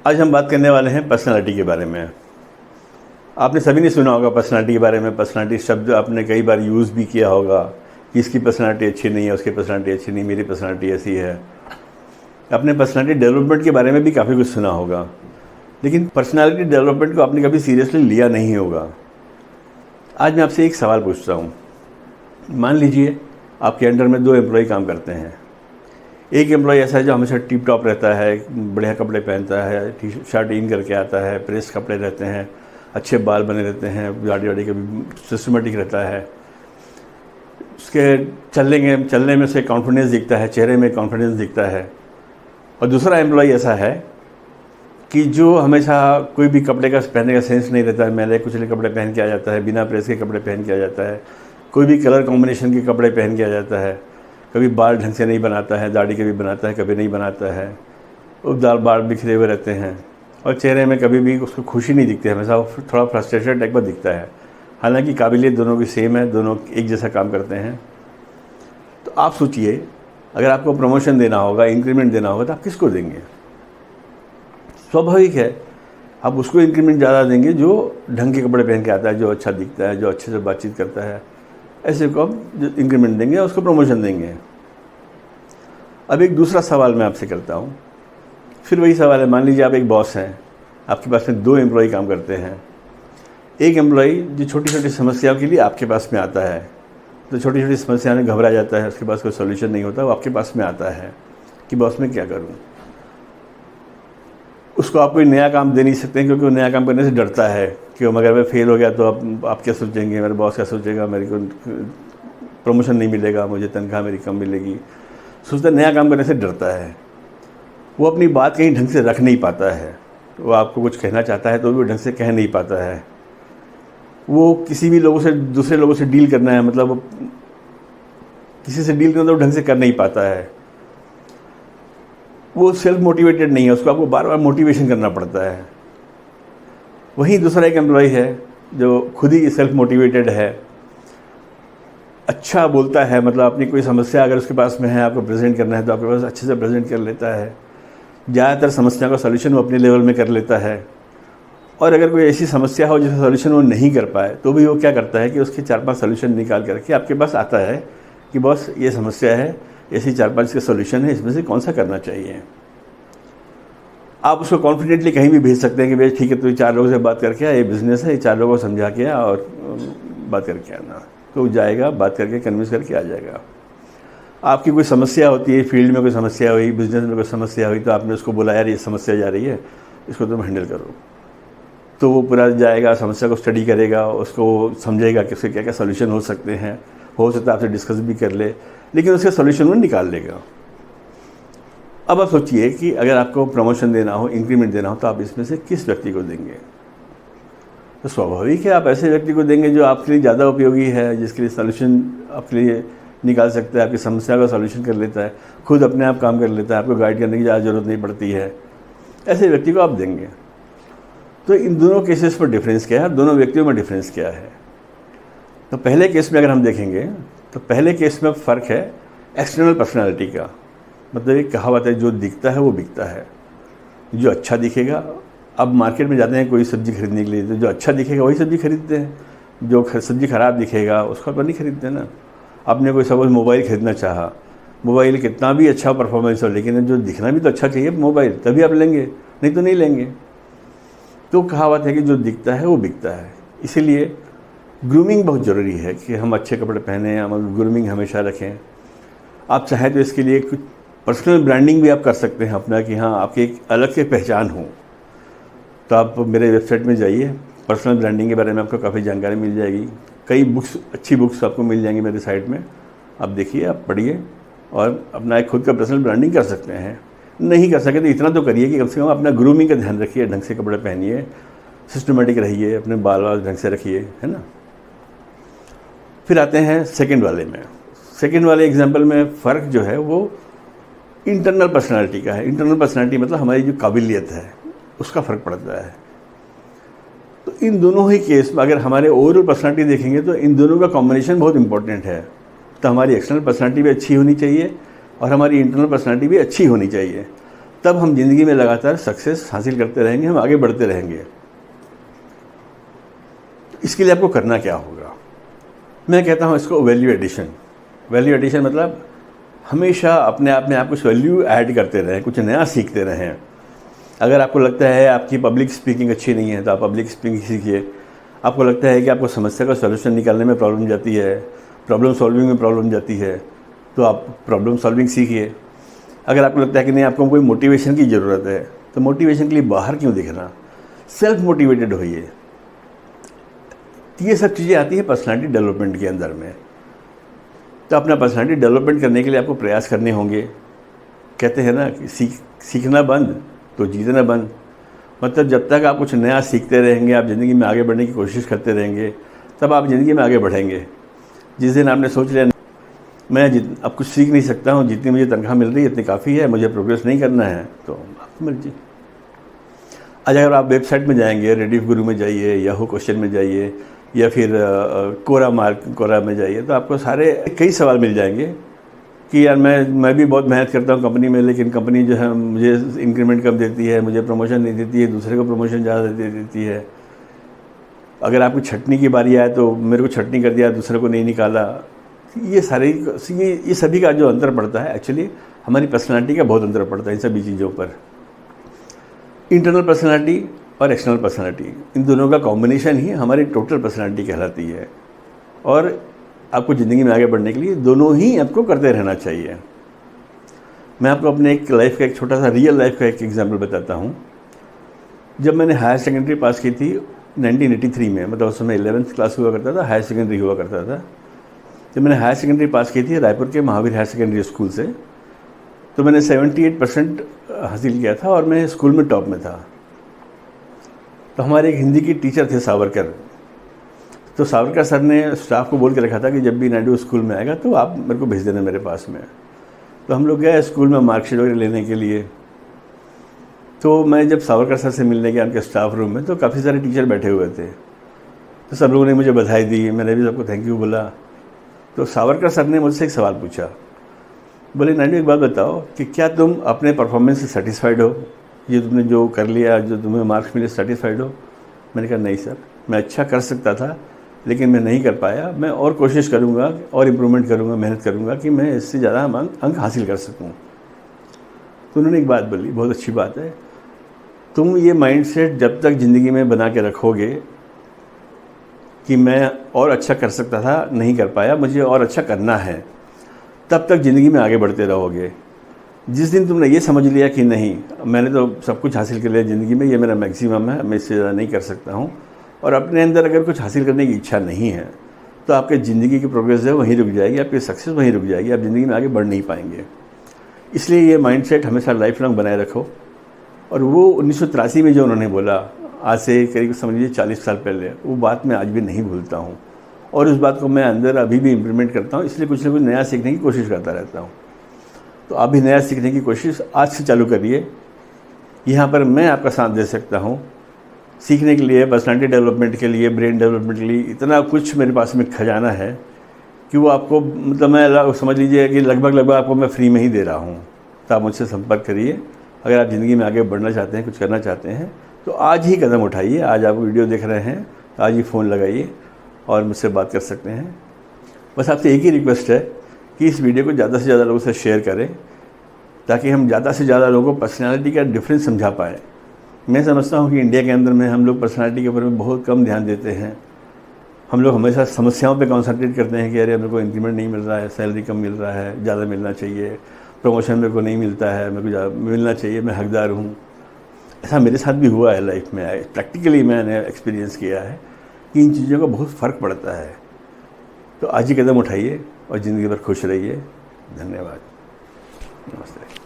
आज हम बात करने वाले हैं पर्सनालिटी के बारे में। आपने सभी ने सुना होगा पर्सनालिटी के बारे में। पर्सनालिटी शब्द आपने कई बार यूज़ भी किया होगा कि इसकी पर्सनालिटी अच्छी नहीं है, उसकी पर्सनालिटी अच्छी नहीं, मेरी पर्सनालिटी ऐसी है। आपने पर्सनालिटी डेवलपमेंट के बारे में भी काफ़ी कुछ सुना होगा, लेकिन पर्सनालिटी डेवलपमेंट को आपने कभी सीरियसली लिया नहीं होगा। आज मैं आपसे एक सवाल पूछता हूँ। मान लीजिए आपके अंडर में 2 एम्प्लॉय काम करते हैं। एक एम्प्लॉय ऐसा है जो हमेशा टिप टॉप रहता है, बढ़िया कपड़े पहनता है, टी शर्ट इन करके आता है, प्रेस कपड़े रहते हैं, अच्छे बाल बने रहते हैं, दाढ़ी वाड़ी का भी सिस्टमेटिक रहता है। उसके चलने में से कॉन्फिडेंस दिखता है, चेहरे में कॉन्फिडेंस दिखता है। और दूसरा एम्प्लॉय ऐसा है कि जो हमेशा कोई भी कपड़े का पहनने का सेंस नहीं रहता है, मैले कुचले कपड़े पहन के आ जाता है, बिना प्रेस के कपड़े पहन के आ जाता है, कोई भी कलर कॉम्बिनेशन के कपड़े पहन के आ जाता है, कभी बाल ढंग से नहीं बनाता है, दाढ़ी कभी बनाता है, कभी नहीं बनाता है, उबदार बाल बिखरे हुए रहते हैं और चेहरे में कभी भी उसको खुशी नहीं दिखती है, हमेशा थोड़ा फ्रस्ट्रेशन टाइप का दिखता है। हालांकि काबिलियत दोनों की सेम है, दोनों एक जैसा काम करते हैं। तो आप सोचिए, अगर आपको प्रमोशन देना होगा, इंक्रीमेंट देना होगा, तो आप किसको देंगे? स्वाभाविक है आप उसको इंक्रीमेंट ज़्यादा देंगे जो ढंग के कपड़े पहन के आता है, जो अच्छा दिखता है, जो अच्छे से बातचीत करता है। ऐसे को आप जो इंक्रीमेंट देंगे, उसको प्रमोशन देंगे। अब एक दूसरा सवाल मैं आपसे करता हूँ, फिर वही सवाल है। मान लीजिए आप एक बॉस हैं, आपके पास में 2 एम्प्लॉय काम करते हैं। एक एम्प्लॉय जो छोटी छोटी समस्याओं के लिए आपके पास में आता है, तो छोटी छोटी समस्या में घबरा जाता है, उसके पास कोई सोल्यूशन नहीं होता, वो आपके पास में आता है कि बॉस मैं क्या करूँ। उसको आप कोई नया काम दे नहीं सकते हैं, क्योंकि वो नया काम करने से डरता है कि अगर मैं फेल हो गया तो आप क्या सोचेंगे, मेरे बॉस क्या सोचेगा, मेरे को प्रमोशन नहीं मिलेगा, मुझे तनख्वाह मेरी कम मिलेगी। सोचता नया काम करने से डरता है। वो अपनी बात कहीं ढंग से रख नहीं पाता है। वो आपको कुछ कहना चाहता है तो भी ढंग से कह नहीं पाता है। वो किसी भी लोगों से, दूसरे लोगों से डील करना है, मतलब किसी से डील करना तो ढंग से कर नहीं पाता है। वो सेल्फ मोटिवेटेड नहीं है, उसको आपको बार बार मोटिवेशन करना पड़ता है। वहीं दूसरा एक एम्प्लॉय है जो खुद ही सेल्फ मोटिवेटेड है, अच्छा बोलता है, मतलब अपनी कोई समस्या अगर उसके पास में है, आपको प्रेजेंट करना है तो आपके पास अच्छे से प्रेजेंट कर लेता है। ज़्यादातर समस्या का सॉल्यूशन वो अपने लेवल में कर लेता है। और अगर कोई ऐसी समस्या हो जिसका सॉल्यूशन वो नहीं कर पाए, तो भी वो क्या करता है कि उसके 4-5 सॉल्यूशन निकाल करके आपके पास आता है कि बॉस ये समस्या है, ऐसी 4-5 के सॉल्यूशन है, इसमें से कौन सा करना चाहिए। आप उसको कॉन्फिडेंटली कहीं भी भेज सकते हैं कि भाई ठीक है, तो 4 लोगों से बात करके आ, ये बिज़नेस है, ये 4 लोगों को समझा के आ और बात करके आना। तो जाएगा, बात करके कन्विंस करके आ जाएगा। आपकी कोई समस्या होती है, फील्ड में कोई समस्या हुई, बिज़नेस में कोई समस्या हुई, तो आपने उसको बोला यार ये समस्या जा रही है, इसको तुम हैंडल करो। तो वो पूरा जाएगा, समस्या को स्टडी करेगा, उसको समझेगा कि उसके क्या क्या सॉल्यूशन हो सकते हैं। हो सकता है आपसे डिस्कस भी कर ले, लेकिन उसके सॉल्यूशन वो निकाल लेगा। अब आप सोचिए कि अगर आपको प्रमोशन देना हो, इंक्रीमेंट देना हो, तो आप इसमें से किस व्यक्ति को देंगे? तो स्वाभाविक है आप ऐसे व्यक्ति को देंगे जो आपके लिए ज़्यादा उपयोगी है, जिसके लिए सॉल्यूशन आपके लिए निकाल सकता है, आपकी समस्या का सॉल्यूशन कर लेता है, खुद अपने आप काम कर लेता है, आपको गाइड करने की ज़्यादा ज़रूरत नहीं पड़ती है। ऐसे व्यक्ति को आप देंगे। तो इन दोनों केसेस पर डिफरेंस क्या है, दोनों व्यक्तियों में डिफरेंस क्या है? तो पहले केस में अगर हम देखेंगे तो पहले केस में फ़र्क है एक्सटर्नल पर्सनालिटी का। मतलब एक कहावत है, जो दिखता है वो बिकता है। जो अच्छा दिखेगा, अब मार्केट में जाते हैं कोई सब्ज़ी खरीदने के लिए, तो जो अच्छा दिखेगा वही सब्ज़ी खरीदते हैं। जो सब्ज़ी ख़राब दिखेगा उसको अपन नहीं खरीदते ना। आपने कोई सपोज मोबाइल खरीदना चाहा, मोबाइल कितना भी अच्छा परफॉर्मेंस हो, लेकिन जो दिखना भी तो अच्छा चाहिए मोबाइल, तभी आप लेंगे, नहीं तो नहीं लेंगे। तो कहावत है कि जो दिखता है वो बिकता है। इसीलिए ग्रूमिंग बहुत ज़रूरी है कि हम अच्छे कपड़े पहने, हम ग्रूमिंग हमेशा रखें। आप चाहें तो इसके लिए कुछ पर्सनल ब्रांडिंग भी आप कर सकते हैं अपना, कि हाँ आपकी एक अलग से पहचान हो। तो आप मेरे वेबसाइट में जाइए, पर्सनल ब्रांडिंग के बारे में आपको काफ़ी जानकारी मिल जाएगी। कई बुक्स, अच्छी बुक्स आपको मिल जाएंगी मेरे साइट में। आप देखिए, आप पढ़िए और अपना एक खुद का पर्सनल ब्रांडिंग कर सकते हैं। नहीं कर सके तो इतना तो करिए कि कम से कम अपना ग्रूमिंग का ध्यान रखिए, ढंग से कपड़े पहनिए, सिस्टमेटिक रहिए, अपने बाल ढंग से रखिए, है ना। फिर आते हैं सेकंड वाले में। सेकंड वाले एग्जांपल में फ़र्क जो है वो इंटरनल पर्सनालिटी का है। इंटरनल पर्सनालिटी मतलब हमारी जो काबिलियत है उसका फ़र्क पड़ता है। तो इन दोनों ही केस में अगर हमारे ओवरऑल पर्सनालिटी देखेंगे तो इन दोनों का कॉम्बिनेशन बहुत इंपॉर्टेंट है। तो हमारी एक्सटर्नल पर्सनालिटी भी अच्छी होनी चाहिए और हमारी इंटरनल पर्सनालिटी भी अच्छी होनी चाहिए। तब हम ज़िंदगी में लगातार सक्सेस हासिल करते रहेंगे, हम आगे बढ़ते रहेंगे। इसके लिए आपको करना क्या होगा? मैं कहता हूँ इसको वैल्यू एडिशन। वैल्यू एडिशन मतलब हमेशा अपने आप में आप कुछ वैल्यू ऐड करते रहें, कुछ नया सीखते रहें। अगर आपको लगता है आपकी पब्लिक स्पीकिंग अच्छी नहीं है तो आप पब्लिक स्पीकिंग सीखिए। आपको लगता है कि आपको समस्या का सॉल्यूशन निकालने में प्रॉब्लम जाती है, प्रॉब्लम सॉल्विंग में प्रॉब्लम जाती है, तो आप प्रॉब्लम सॉल्विंग सीखिए। अगर आपको लगता है कि नहीं आपको कोई मोटिवेशन की ज़रूरत है तो मोटिवेशन के लिए बाहर क्यों दिखना, सेल्फ मोटिवेटेड होइए। ये सब चीज़ें आती हैं पर्सनालिटी डेवलपमेंट के अंदर में। तो अपना पर्सनालिटी डेवलपमेंट करने के लिए आपको प्रयास करने होंगे। कहते हैं ना कि सीखना बंद तो जीतना बंद। मतलब जब तक आप कुछ नया सीखते रहेंगे, आप ज़िंदगी में आगे बढ़ने की कोशिश करते रहेंगे, तब आप ज़िंदगी में आगे बढ़ेंगे। जिस दिन आपने सोच लिया मैं अब कुछ सीख नहीं सकता हूँ, जितनी मुझे तनख्वाह मिल रही है इतनी काफ़ी है, मुझे प्रोग्रेस नहीं करना है, तो आपकी मर्जी। आज अगर आप वेबसाइट में जाएंगे, रेडिफ गुरु में जाइए, याहू क्वेश्चन में जाइए, या फिर कोरा में जाइए, तो आपको सारे कई सवाल मिल जाएंगे कि यार मैं भी बहुत मेहनत करता हूँ कंपनी में, लेकिन कंपनी जो है मुझे इंक्रीमेंट कम देती है, मुझे प्रमोशन नहीं देती है, दूसरे को प्रमोशन ज़्यादा दे देती है। अगर आपको छटनी की बारी आए तो मेरे को छटनी कर दिया, दूसरे को नहीं निकाला। ये सभी का जो अंतर पड़ता है, एक्चुअली हमारी पर्सनालिटी का बहुत अंतर पड़ता है इन सभी चीज़ों पर। इंटरनल पर्सनालिटी और एक्सटर्नल पर्सनालिटी, इन दोनों का कॉम्बिनेशन ही हमारी टोटल पर्सनालिटी कहलाती है। और आपको ज़िंदगी में आगे बढ़ने के लिए दोनों ही आपको करते रहना चाहिए। मैं आपको अपने एक लाइफ का एक छोटा सा रियल लाइफ का एक एग्जाम्पल बताता हूँ। जब मैंने हायर सेकेंडरी पास की थी 1983 में, मतलब उस समय 11th क्लास हुआ करता था, हायर सेकेंडरी हुआ करता था। जब मैंने हायर सेकेंडरी पास की थी रायपुर के महावीर हायर सेकेंडरी स्कूल से, तो मैंने 78% हासिल किया था और मैं स्कूल में टॉप में था। तो हमारे एक हिंदी की टीचर थे सावरकर, तो सावरकर सर ने स्टाफ को बोल के रखा था कि जब भी नायडू स्कूल में आएगा तो आप मेरे को भेज देना मेरे पास में। तो हम लोग गए स्कूल में मार्कशीट वगैरह लेने के लिए। तो मैं जब सावरकर सर से मिलने गया उनके स्टाफ रूम में, तो काफ़ी सारे टीचर बैठे हुए थे। तो सब लोगों ने मुझे बधाई दी, मैंने भी सबको थैंक यू बोला। तो सावरकर सर ने मुझसे एक सवाल पूछा, बोले नायडू एक बात बताओ कि क्या तुम अपने परफॉर्मेंस से सेटिस्फाइड हो, ये तुमने जो कर लिया, जो तुम्हें मार्क्स मिले, सेटिस्फाइड हो? मैंने कहा नहीं सर, मैं अच्छा कर सकता था लेकिन मैं नहीं कर पाया। मैं और कोशिश करूँगा और इम्प्रूवमेंट करूँगा, मेहनत करूँगा कि मैं इससे ज़्यादा अंक हासिल कर सकूँ। तो उन्होंने एक बात बोली, बहुत अच्छी बात है, तुम ये माइंडसेट जब तक ज़िंदगी में बना के रखोगे कि मैं और अच्छा कर सकता था, नहीं कर पाया, मुझे और अच्छा करना है, तब तक ज़िंदगी में आगे बढ़ते रहोगे। जिस दिन तुमने ये समझ लिया कि नहीं, मैंने तो सब कुछ हासिल कर लिया ज़िंदगी में, ये मेरा मैक्सिमम है, मैं इससे ज़्यादा नहीं कर सकता हूँ, और अपने अंदर अगर कुछ हासिल करने की इच्छा नहीं है, तो आपके ज़िंदगी की प्रोग्रेस है वहीं रुक जाएगी, आपकी सक्सेस वहीं रुक जाएगी, आप ज़िंदगी में आगे बढ़ नहीं पाएंगे। इसलिए ये माइंडसेट हमेशा लाइफ लॉन्ग बनाए रखो। और वो 1983 में जो उन्होंने बोला, आज से करीब समझिए 40 साल पहले, वो बात मैं आज भी नहीं भूलता हूँ, और उस बात को मैं अंदर अभी भी इम्प्लीमेंट करता हूँ। इसलिए कुछ ना कुछ नया सीखने की कोशिश करता रहता हूँ। तो आप भी नया सीखने की कोशिश आज से चालू करिए। यहाँ पर मैं आपका साथ दे सकता हूँ सीखने के लिए, पर्सनालिटी डेवलपमेंट के लिए, ब्रेन डेवलपमेंट के लिए। इतना कुछ मेरे पास में खजाना है कि वो आपको, मतलब मैं समझ लीजिए कि लगभग आपको मैं फ्री में ही दे रहा हूँ। तो आप मुझसे संपर्क करिए। अगर आप ज़िंदगी में आगे बढ़ना चाहते हैं, कुछ करना चाहते हैं, तो आज ही कदम उठाइए। आज आप वीडियो देख रहे हैं तो आज ही फ़ोन लगाइए और मुझसे बात कर सकते हैं। बस आपसे एक ही रिक्वेस्ट है कि इस वीडियो को ज़्यादा से ज़्यादा लोगों से शेयर करें, ताकि हम ज़्यादा से ज़्यादा लोगों को पर्सनालिटी का डिफरेंस समझा पाएँ। मैं समझता हूँ कि इंडिया के अंदर में हम लोग पर्सनालिटी के ऊपर में बहुत कम ध्यान देते हैं। हम लोग हमेशा समस्याओं पे कॉन्सनट्रेट करते हैं कि अरे मेरे को इंक्रीमेंट नहीं मिल रहा है, सैलरी कम मिल रहा है, ज़्यादा मिलना चाहिए, प्रमोशन मेरे को नहीं मिलता है, मेरे को ज़्यादा मिलना चाहिए, मैं हकदार हूँ। ऐसा मेरे साथ भी हुआ है लाइफ में, प्रैक्टिकली मैंने एक्सपीरियंस किया है कि इन चीज़ों का बहुत फ़र्क पड़ता है। तो आज ही कदम उठाइए और ज़िंदगी भर खुश रहिए। धन्यवाद, नमस्ते।